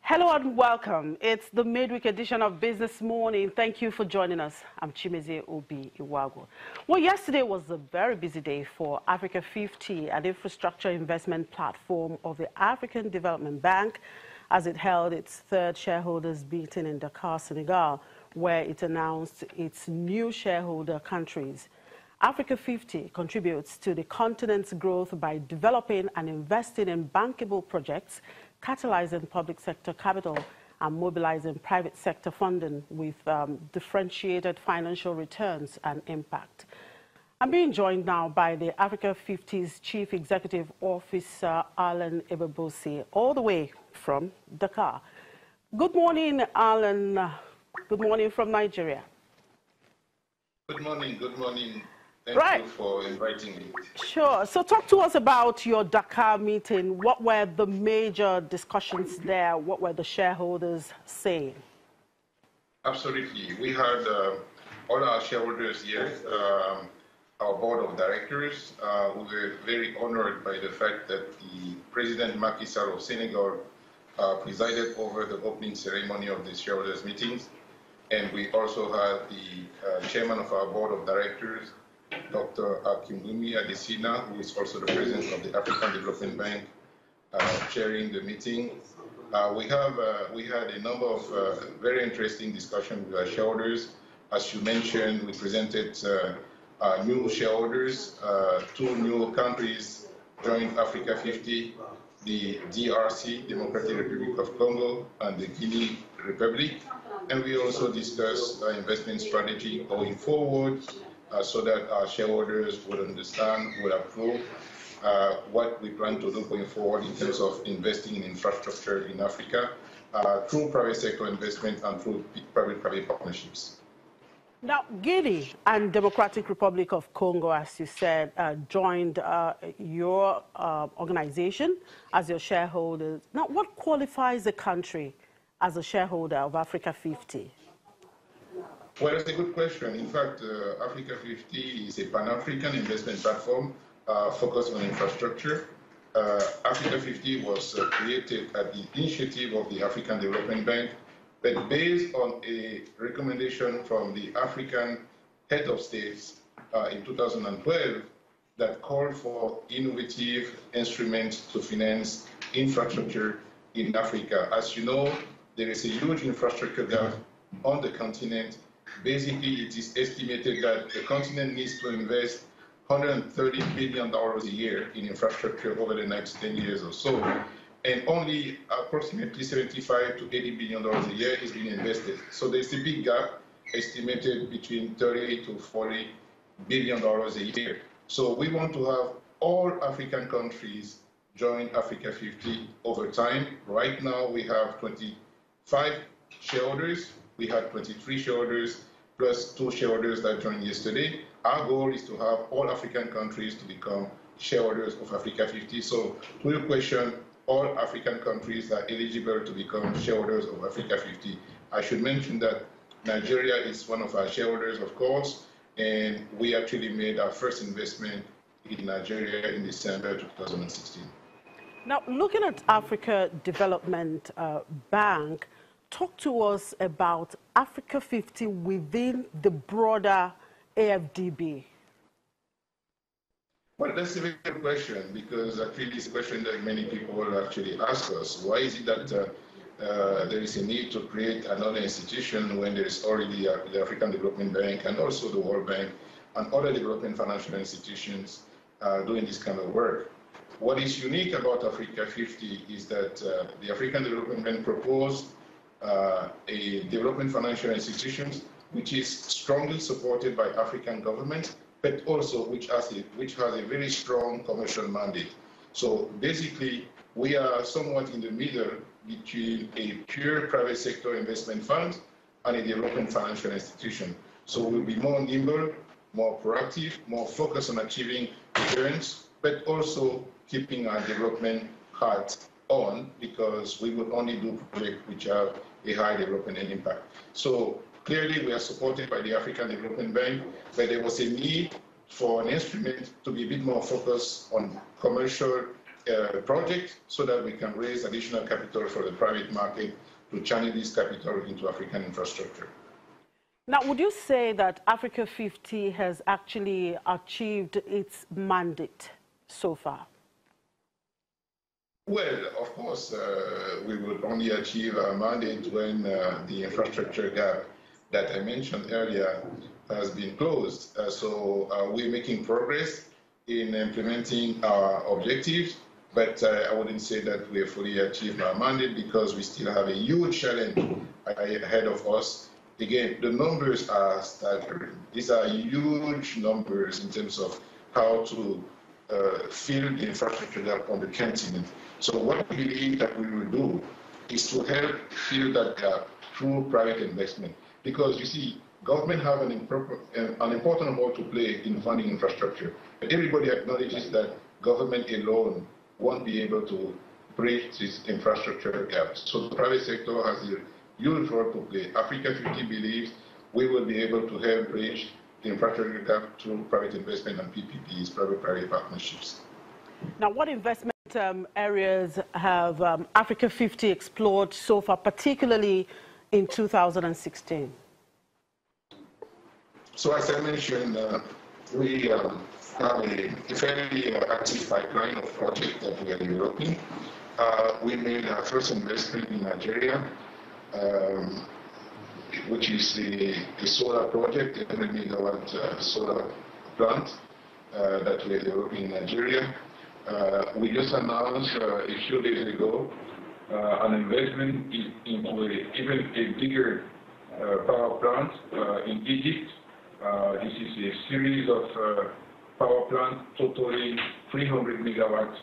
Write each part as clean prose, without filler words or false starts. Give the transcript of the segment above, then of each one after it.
Hello and welcome. It's the midweek edition of Business Morning. Thank you for joining us. I'm Chimeze Obi Iwago. Well, yesterday was a very busy day for Africa50, an infrastructure investment platform of the African Development Bank, as it held its third shareholders meeting in Dakar, Senegal, where it announced its new shareholder countries. Africa50 contributes to the continent's growth by developing and investing in bankable projects, catalyzing public sector capital and mobilizing private sector funding with differentiated financial returns and impact. I'm being joined now by the Africa50's Chief Executive Officer, Alan Ebebosi, all the way from Dakar. Good morning, Alan. Good morning from Nigeria. Good morning. Good morning. Thank you for inviting me. Sure. So talk to us about your Dakar meeting. What were the major discussions there? What were the shareholders saying? Absolutely. We had all our shareholders here, our board of directors. We were very honored by the fact that the President Macky Sall of Senegal presided over the opening ceremony of the shareholders meetings. And we also had the chairman of our board of directors, Dr. Kimgumi Adesina, who is also the president of the African Development Bank, chairing the meeting. We had a number of very interesting discussions with our shareholders. As you mentioned, we presented new shareholders. Two new countries joined Africa50, the DRC, Democratic Republic of Congo, and the Guinea Republic. And we also discussed our investment strategy going forward, so that our shareholders would understand, would approve what we plan to do going forward in terms of investing in infrastructure in Africa through private sector investment and through private partnerships. Now, Guinea and Democratic Republic of Congo, as you said, joined your organization as your shareholders. Now, what qualifies a country as a shareholder of Africa50? Well, that's a good question. In fact, Africa50 is a Pan-African investment platform focused on infrastructure. Africa50 was created at the initiative of the African Development Bank, but based on a recommendation from the African head of states in 2012 that called for innovative instruments to finance infrastructure in Africa. As you know, there is a huge infrastructure gap on the continent. Basically, it is estimated that the continent needs to invest $130 billion a year in infrastructure over the next 10 years or so, and only approximately $75 to $80 billion a year is being invested. So there's a big gap, estimated between $30 to $40 billion a year. So we want to have all African countries join Africa50 over time. Right now, we have 25 shareholders. We had 23 shareholders plus 2 shareholders that joined yesterday. Our goal is to have all African countries to become shareholders of Africa50. So to your question, all African countries are eligible to become shareholders of Africa50. I should mention that Nigeria is one of our shareholders, of course, and we actually made our first investment in Nigeria in December 2016. Now, looking at Africa Development Bank, talk to us about Africa50 within the broader AFDB. Well, that's a very good question, because actually it's a question that many people actually ask us. Why is it that there is a need to create another institution when there is already the African Development Bank and also the World Bank and other development financial institutions doing this kind of work? What is unique about Africa50 is that the African Development Bank proposed a development financial institutions which is strongly supported by African governments, but also which has a very strong commercial mandate. So basically, we are somewhat in the middle between a pure private sector investment fund and a development financial institution. So we'll be more nimble, more proactive, more focused on achieving returns, but also keeping our development hat on, because we will only do projects which have a high development and impact. So clearly we are supported by the African Development Bank, but there was a need for an instrument to be a bit more focused on commercial project so that we can raise additional capital for the private market to channel this capital into African infrastructure. Now, would you say that Africa50 has actually achieved its mandate so far? Well, of course, we will only achieve our mandate when the infrastructure gap that I mentioned earlier has been closed. So we're making progress in implementing our objectives, but I wouldn't say that we have fully achieved our mandate because we still have a huge challenge ahead of us. Again, the numbers are staggering. These are huge numbers in terms of how to fill the infrastructure gap on the continent. So what we believe that we will do is to help fill that gap through private investment. Because you see, government have an important role to play in funding infrastructure. But everybody acknowledges that government alone won't be able to bridge this infrastructure gap. So the private sector has a huge role to play. Africa50 believes we will be able to help bridge the infrastructure gap through private investment and PPPs, private-private partnerships. Now, what investment areas have Africa50 explored so far, particularly in 2016? So as I mentioned, we have a fairly active pipeline of projects that we are developing. We made our first investment in Nigeria, which is a solar project, a 100 megawatt solar plant that we are developing in Nigeria. We just announced a few days ago an investment into even a bigger power plant in Egypt. This is a series of power plants totaling 300 megawatts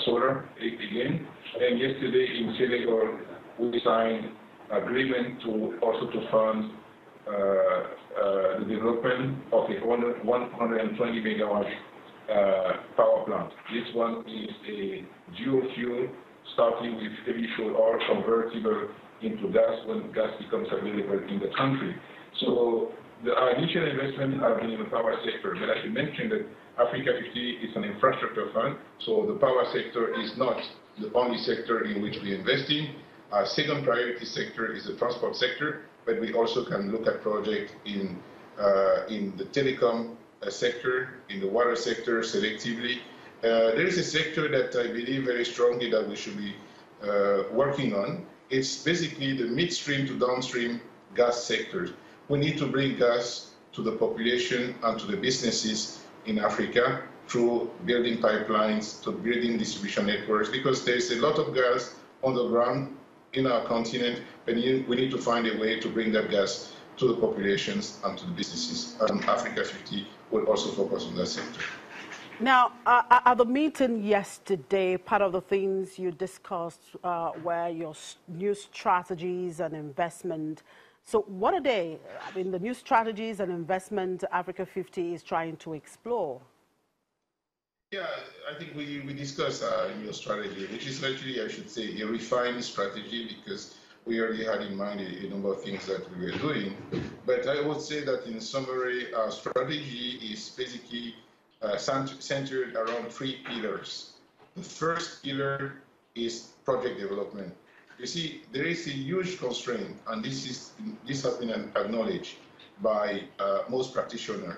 solar again. And yesterday in Senegal, we signed agreement to also to fund the development of a 120 megawatt power plant. This one is a dual fuel, starting with heavy fuel oil convertible into gas when gas becomes available in the country. So our initial investment have been in the power sector, but I should mention that Africa50 is an infrastructure fund, so the power sector is not the only sector in which we invest in. Our second priority sector is the transport sector, but we also can look at projects in the telecom sector, in the water sector selectively. There is a sector that I believe very strongly that we should be working on. It's basically the midstream to downstream gas sectors. We need to bring gas to the population and to the businesses in Africa through building pipelines, to building distribution networks, because there's a lot of gas on the ground in our continent, and we need to find a way to bring that gas to the populations and to the businesses. And Africa50 will also focus on that sector. Now, at the meeting yesterday, part of the things you discussed were your new strategies and investment. So what are they? I mean, the new strategies and investment Africa50 is trying to explore. Yeah, I think we discussed a new strategy, which is actually, I should say, a refined strategy, because we already had in mind a number of things that we were doing. But I would say that in summary, our strategy is basically centered around three pillars. The first pillar is project development. You see, there is a huge constraint, and this has been acknowledged by most practitioners.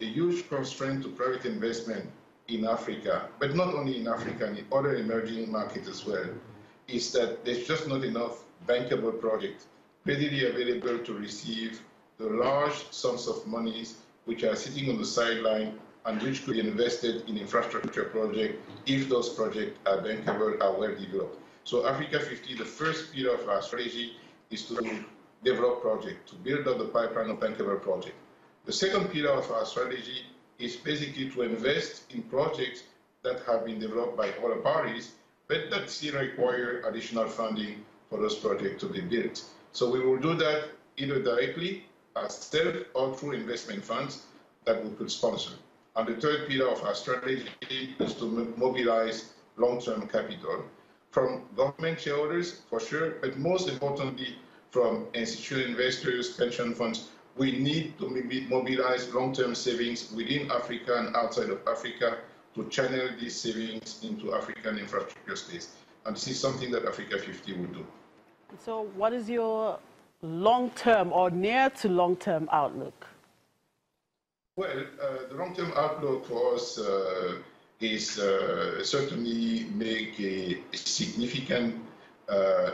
A huge constraint to private investment in Africa, but not only in Africa, in other emerging markets as well, is that there's just not enough bankable projects readily available to receive the large sums of monies which are sitting on the sideline and which could be invested in infrastructure projects if those projects are bankable, are well developed. So Africa50, the first pillar of our strategy is to develop projects, to build up the pipeline of bankable projects. The second pillar of our strategy is basically to invest in projects that have been developed by other parties, but that still require additional funding for those projects to be built. So we will do that either directly, ourselves, or through investment funds that we could sponsor. And the third pillar of our strategy is to mobilize long-term capital from government shareholders, for sure, but most importantly, from institutional investors, pension funds. We need to mobilize long-term savings within Africa and outside of Africa to channel these savings into African infrastructure space. And this is something that Africa50 will do. So what is your long-term or near to long-term outlook? Well, the long-term outlook for us is certainly make a significant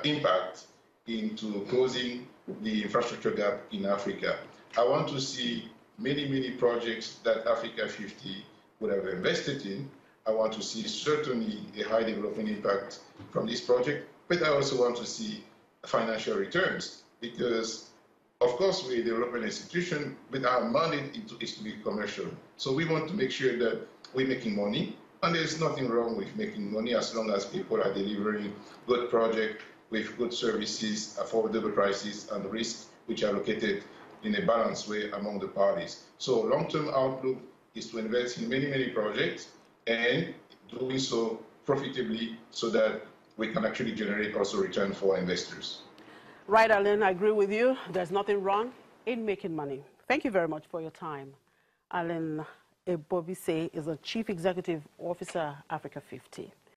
impact into closing the infrastructure gap in Africa. I want to see many projects that Africa50 would have invested in. I want to see certainly a high development impact from this project, but I also want to see financial returns because, of course, we're a development institution, but our mandate is to be commercial. So we want to make sure that we're making money, and there's nothing wrong with making money as long as people are delivering good projects with good services, affordable prices, and risks which are located in a balanced way among the parties. So long-term outlook is to invest in many projects and doing so profitably so that we can actually generate also return for investors. Right, Alan, I agree with you. There's nothing wrong in making money. Thank you very much for your time. Alan Ebobise is a Chief Executive Officer, Africa50.